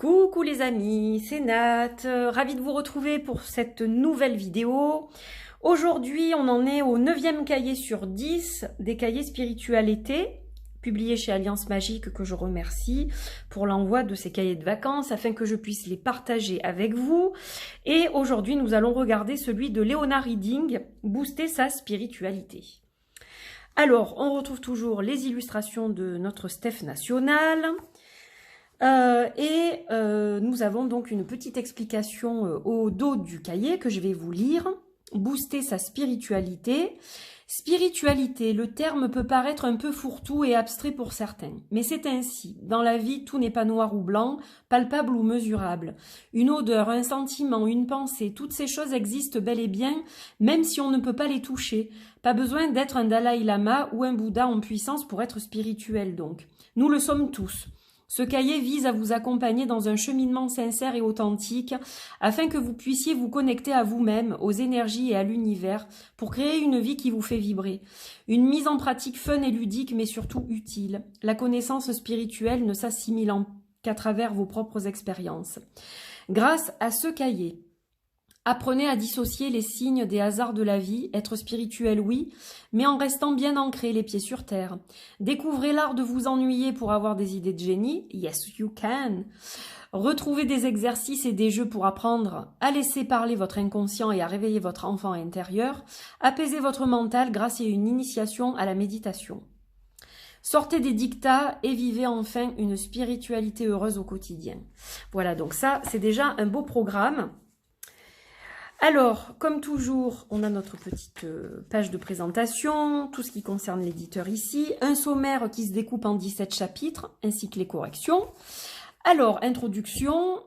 Coucou les amis, c'est Nat, ravie de vous retrouver pour cette nouvelle vidéo. Aujourd'hui, on en est au 9e cahier sur 10 des cahiers spiritualité, publiés chez Alliance Magique, que je remercie pour l'envoi de ces cahiers de vacances afin que je puisse les partager avec vous. Et aujourd'hui, nous allons regarder celui de Leona Reading, Booster sa spiritualité. Alors, on retrouve toujours les illustrations de notre Steph National. Nous avons donc une petite explication au dos du cahier que je vais vous lire. Booster sa spiritualité. Spiritualité, le terme peut paraître un peu fourre-tout et abstrait pour certains, mais c'est ainsi. Dans la vie, tout n'est pas noir ou blanc, palpable ou mesurable. Une odeur, un sentiment, une pensée, toutes ces choses existent bel et bien, même si on ne peut pas les toucher. Pas besoin d'être un Dalai Lama ou un Bouddha en puissance pour être spirituel donc. Nous le sommes tous. Ce cahier vise à vous accompagner dans un cheminement sincère et authentique afin que vous puissiez vous connecter à vous-même, aux énergies et à l'univers pour créer une vie qui vous fait vibrer. Une mise en pratique fun et ludique mais surtout utile. La connaissance spirituelle ne s'assimilant qu'à travers vos propres expériences. Grâce à ce cahier, apprenez à dissocier les signes des hasards de la vie, être spirituel oui, mais en restant bien ancré, les pieds sur terre. Découvrez l'art de vous ennuyer pour avoir des idées de génie, yes you can. Retrouvez des exercices et des jeux pour apprendre à laisser parler votre inconscient et à réveiller votre enfant intérieur. Apaisez votre mental grâce à une initiation à la méditation. Sortez des dictats et vivez enfin une spiritualité heureuse au quotidien. Voilà, donc ça c'est déjà un beau programme. Alors, comme toujours, on a notre petite page de présentation, tout ce qui concerne l'éditeur ici, un sommaire qui se découpe en 17 chapitres, ainsi que les corrections. Alors, introduction,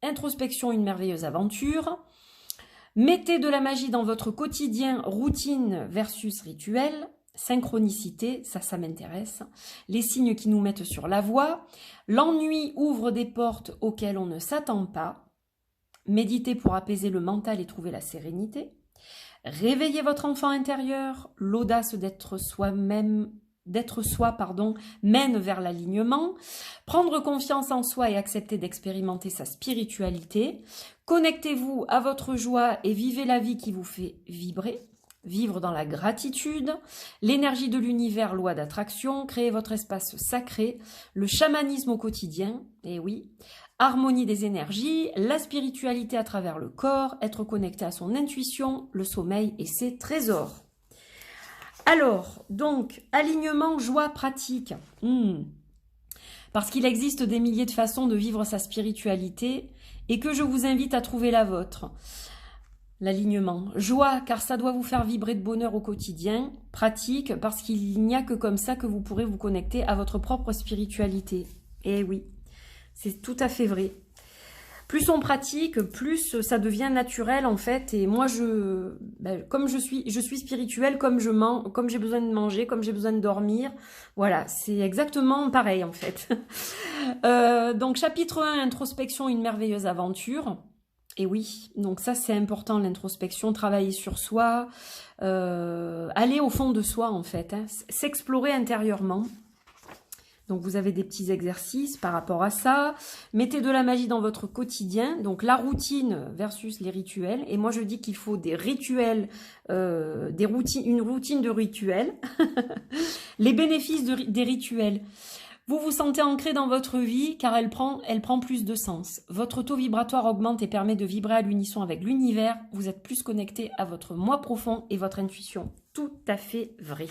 introspection, une merveilleuse aventure, mettez de la magie dans votre quotidien, routine versus rituel, synchronicité, ça m'intéresse, les signes qui nous mettent sur la voie, l'ennui ouvre des portes auxquelles on ne s'attend pas, méditez pour apaiser le mental et trouver la sérénité. Réveillez votre enfant intérieur. L'audace d'être soi, mène vers l'alignement. Prendre confiance en soi et accepter d'expérimenter sa spiritualité. Connectez-vous à votre joie et vivez la vie qui vous fait vibrer. Vivre dans la gratitude, l'énergie de l'univers, loi d'attraction, créer votre espace sacré, le chamanisme au quotidien, et oui, harmonie des énergies, la spiritualité à travers le corps, être connecté à son intuition, le sommeil et ses trésors. Alors, donc, alignement, joie, pratique. Parce qu'il existe des milliers de façons de vivre sa spiritualité et que je vous invite à trouver la vôtre. L'alignement. Joie, car ça doit vous faire vibrer de bonheur au quotidien. Pratique, parce qu'il n'y a que comme ça que vous pourrez vous connecter à votre propre spiritualité. Et oui, c'est tout à fait vrai. Plus on pratique, plus ça devient naturel en fait. Et moi, comme je suis spirituelle, comme j'ai besoin de manger, comme j'ai besoin de dormir. Voilà, c'est exactement pareil en fait. Donc chapitre 1, introspection, une merveilleuse aventure. Et oui, donc ça c'est important, l'introspection, travailler sur soi, aller au fond de soi en fait, hein, s'explorer intérieurement. Donc vous avez des petits exercices par rapport à ça. Mettez de la magie dans votre quotidien, donc la routine versus les rituels. Et moi je dis qu'il faut des rituels, une routine de rituels. Les bénéfices des rituels. Vous vous sentez ancré dans votre vie car elle prend plus de sens. Votre taux vibratoire augmente et permet de vibrer à l'unisson avec l'univers. Vous êtes plus connecté à votre moi profond et votre intuition. Tout à fait vrai.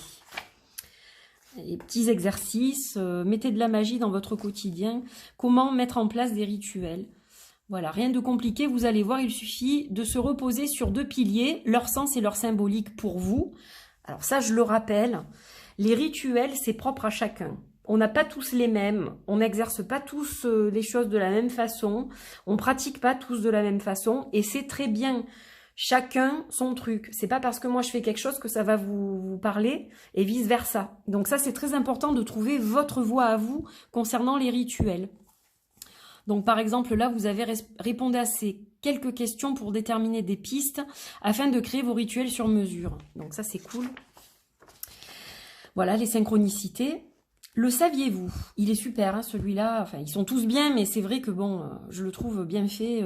Les petits exercices, mettez de la magie dans votre quotidien. Comment mettre en place des rituels? Voilà, rien de compliqué, vous allez voir, il suffit de se reposer sur 2 piliers, leur sens et leur symbolique pour vous. Alors ça, je le rappelle, les rituels, c'est propre à chacun. On n'a pas tous les mêmes, on n'exerce pas tous les choses de la même façon, on pratique pas tous de la même façon, et c'est très bien. Chacun son truc. C'est pas parce que moi je fais quelque chose que ça va vous parler, et vice versa. Donc ça, c'est très important de trouver votre voie à vous concernant les rituels. Donc par exemple, là, vous avez répondu à ces quelques questions pour déterminer des pistes afin de créer vos rituels sur mesure. Donc ça, c'est cool. Voilà, les synchronicités. Le saviez-vous? Il est super, hein, celui-là. Enfin, ils sont tous bien, mais c'est vrai que bon, je le trouve bien fait.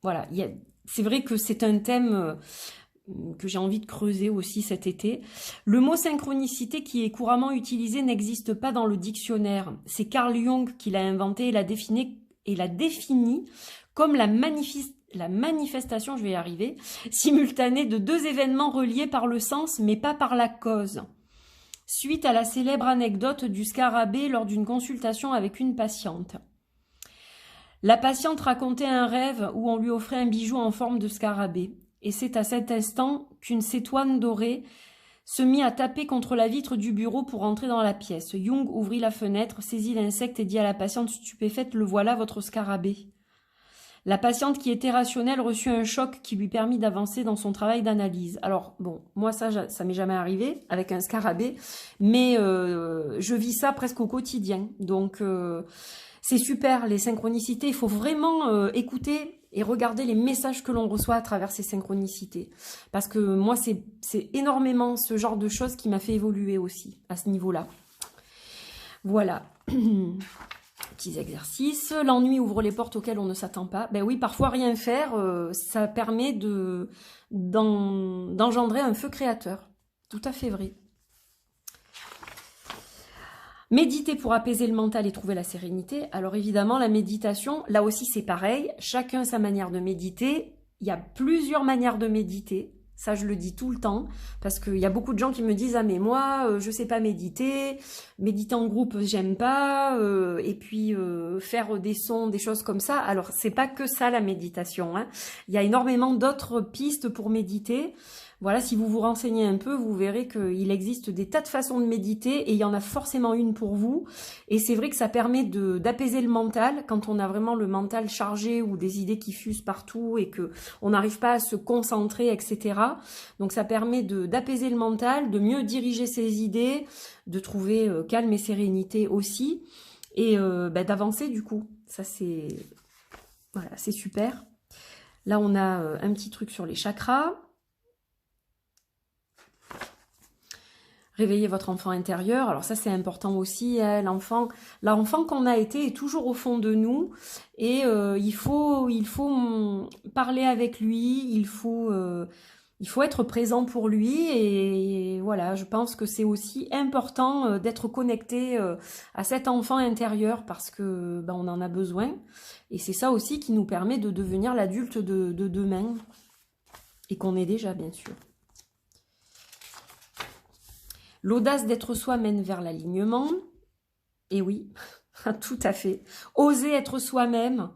Voilà, c'est vrai que c'est un thème que j'ai envie de creuser aussi cet été. Le mot synchronicité qui est couramment utilisé n'existe pas dans le dictionnaire. C'est Carl Jung qui l'a inventé et l'a défini comme la manifestation, je vais y arriver, simultanée de deux événements reliés par le sens mais pas par la cause. Suite à la célèbre anecdote du scarabée lors d'une consultation avec une patiente. La patiente racontait un rêve où on lui offrait un bijou en forme de scarabée. Et c'est à cet instant qu'une cétoine dorée se mit à taper contre la vitre du bureau pour entrer dans la pièce. Jung ouvrit la fenêtre, saisit l'insecte et dit à la patiente stupéfaite « Le voilà, votre scarabée ». La patiente qui était rationnelle reçut un choc qui lui permit d'avancer dans son travail d'analyse. Alors, bon, moi ça m'est jamais arrivé avec un scarabée, mais je vis ça presque au quotidien. Donc, c'est super, les synchronicités. Il faut vraiment écouter et regarder les messages que l'on reçoit à travers ces synchronicités. Parce que moi, c'est énormément ce genre de choses qui m'a fait évoluer aussi, à ce niveau-là. Voilà. Petits exercices. L'ennui ouvre les portes auxquelles on ne s'attend pas. Ben oui, parfois rien faire, ça permet d'engendrer un feu créateur. Tout à fait vrai. Méditer pour apaiser le mental et trouver la sérénité. Alors évidemment, la méditation, là aussi c'est pareil. Chacun sa manière de méditer. Il y a plusieurs manières de méditer. Ça, je le dis tout le temps, parce qu'il y a beaucoup de gens qui me disent « Ah, mais moi, je sais pas méditer en groupe, j'aime pas, et puis faire des sons, des choses comme ça. » Alors, c'est pas que ça, la méditation, hein. Il y a énormément d'autres pistes pour méditer. Voilà, si vous vous renseignez un peu, vous verrez qu'il existe des tas de façons de méditer et il y en a forcément une pour vous. Et c'est vrai que ça permet d'apaiser le mental quand on a vraiment le mental chargé ou des idées qui fusent partout et que on n'arrive pas à se concentrer, etc. Donc ça permet d'apaiser le mental, de mieux diriger ses idées, de trouver calme et sérénité aussi et d'avancer du coup. Ça c'est voilà, c'est super. Là on a un petit truc sur les chakras. Réveillez votre enfant intérieur. Alors ça, c'est important aussi. Hein, l'enfant qu'on a été est toujours au fond de nous. Et il faut parler avec lui. Il faut être présent pour lui. Et voilà, je pense que c'est aussi important d'être connecté à cet enfant intérieur parce que on en a besoin. Et c'est ça aussi qui nous permet de devenir l'adulte de demain. Et qu'on est déjà, bien sûr. L'audace d'être soi mène vers l'alignement. Et oui, tout à fait. Oser être soi-même,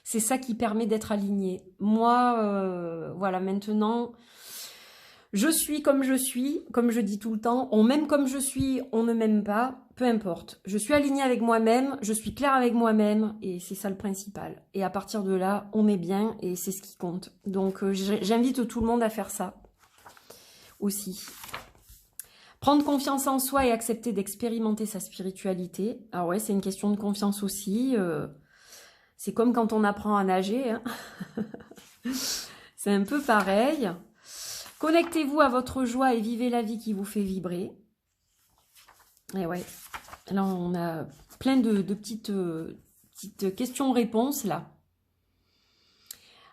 c'est ça qui permet d'être aligné. Moi, voilà, maintenant, je suis, comme je dis tout le temps. On m'aime comme je suis, on ne m'aime pas, peu importe. Je suis alignée avec moi-même, je suis claire avec moi-même, et c'est ça le principal. Et à partir de là, on est bien, et c'est ce qui compte. Donc, j'invite tout le monde à faire ça aussi. Prendre confiance en soi et accepter d'expérimenter sa spiritualité. Alors ouais, c'est une question de confiance aussi. C'est comme quand on apprend à nager. Hein. C'est un peu pareil. Connectez-vous à votre joie et vivez la vie qui vous fait vibrer. Et ouais, là on a plein de petites questions-réponses là.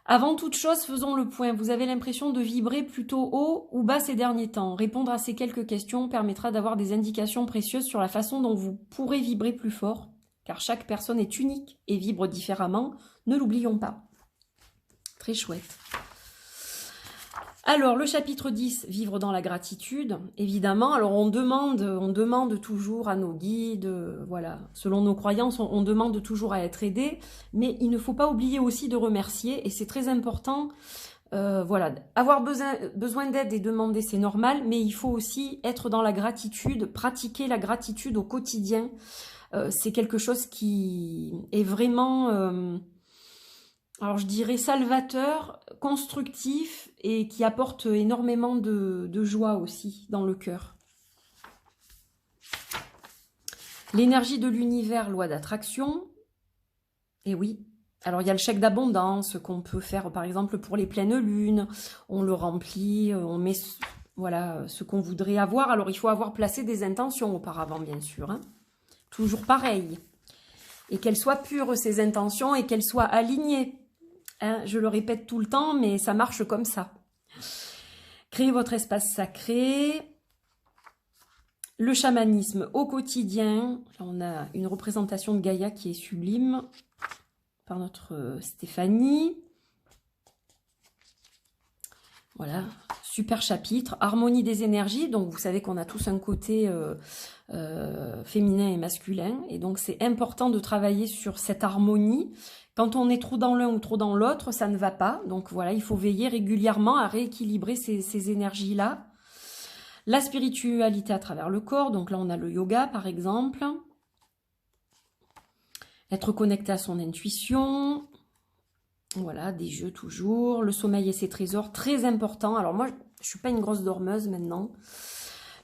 Avant toute chose, faisons le point. Vous avez l'impression de vibrer plutôt haut ou bas ces derniers temps? Répondre à ces quelques questions permettra d'avoir des indications précieuses sur la façon dont vous pourrez vibrer plus fort, car chaque personne est unique et vibre différemment, ne l'oublions pas. Très chouette. Alors, le chapitre 10, vivre dans la gratitude, évidemment. Alors, on demande toujours à nos guides, voilà, selon nos croyances, on demande toujours à être aidé, mais il ne faut pas oublier aussi de remercier, et c'est très important, voilà, avoir besoin d'aide et demander, c'est normal, mais il faut aussi être dans la gratitude, pratiquer la gratitude au quotidien. C'est quelque chose qui est vraiment... alors je dirais salvateur, constructif et qui apporte énormément de joie aussi dans le cœur. L'énergie de l'univers, loi d'attraction. Et oui, alors il y a le chèque d'abondance qu'on peut faire par exemple pour les pleines lunes. On le remplit, on met voilà, ce qu'on voudrait avoir. Alors il faut avoir placé des intentions auparavant bien sûr. Hein. toujours pareil. Et qu'elles soient pures, ces intentions, et qu'elles soient alignées. Hein, je le répète tout le temps, mais ça marche comme ça. Créez votre espace sacré. Le chamanisme au quotidien. Là, on a une représentation de Gaïa qui est sublime par notre Stéphanie. Voilà, super chapitre. Harmonie des énergies. Donc, vous savez qu'on a tous un côté féminin et masculin. Et donc, c'est important de travailler sur cette harmonie. Quand on est trop dans l'un ou trop dans l'autre, ça ne va pas. Donc, voilà, il faut veiller régulièrement à rééquilibrer ces énergies-là. La spiritualité à travers le corps. Donc là, on a le yoga, par exemple. Être connecté à son intuition. Voilà, des jeux toujours. Le sommeil et ses trésors, très important. Alors moi, je ne suis pas une grosse dormeuse maintenant.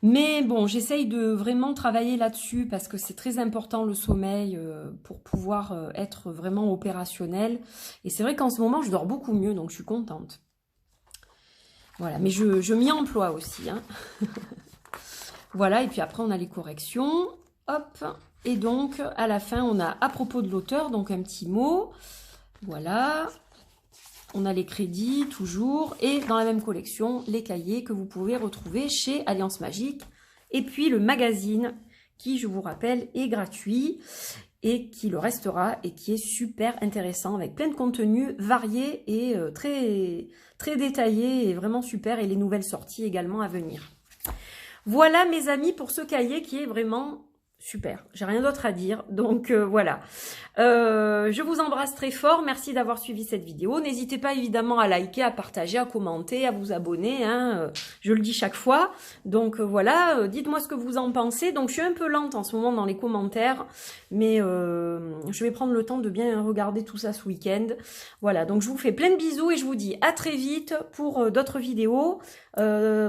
Mais bon, j'essaye de vraiment travailler là-dessus parce que c'est très important le sommeil pour pouvoir être vraiment opérationnel. Et c'est vrai qu'en ce moment, je dors beaucoup mieux, donc je suis contente. Voilà, mais je m'y emploie aussi. Hein. Voilà, et puis après, on a les corrections. Hop, et donc, à la fin, on a à propos de l'auteur, donc un petit mot. Voilà. On a les crédits, toujours. Et dans la même collection, les cahiers que vous pouvez retrouver chez Alliance Magique. Et puis, le magazine, qui, je vous rappelle, est gratuit et qui le restera et qui est super intéressant avec plein de contenus variés et très détaillés et vraiment super. Et les nouvelles sorties également à venir. Voilà mes amis pour ce cahier qui est vraiment super. J'ai rien d'autre à dire. Donc voilà. Je vous embrasse très fort. Merci d'avoir suivi cette vidéo. N'hésitez pas évidemment à liker, à partager, à commenter, à vous abonner. Hein. Je le dis chaque fois. Donc voilà. Dites-moi ce que vous en pensez. Donc je suis un peu lente en ce moment dans les commentaires. Mais je vais prendre le temps de bien regarder tout ça ce week-end. Voilà. Donc je vous fais plein de bisous et je vous dis à très vite pour d'autres vidéos.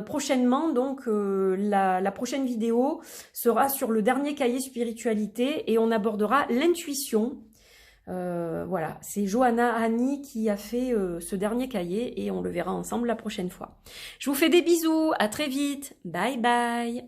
Prochainement, donc la prochaine vidéo sera sur le dernier cahier spiritualité et on abordera l'intuition. Voilà, c'est Johanna Annie qui a fait ce dernier cahier et on le verra ensemble la prochaine fois. Je vous fais des bisous, à très vite, bye bye.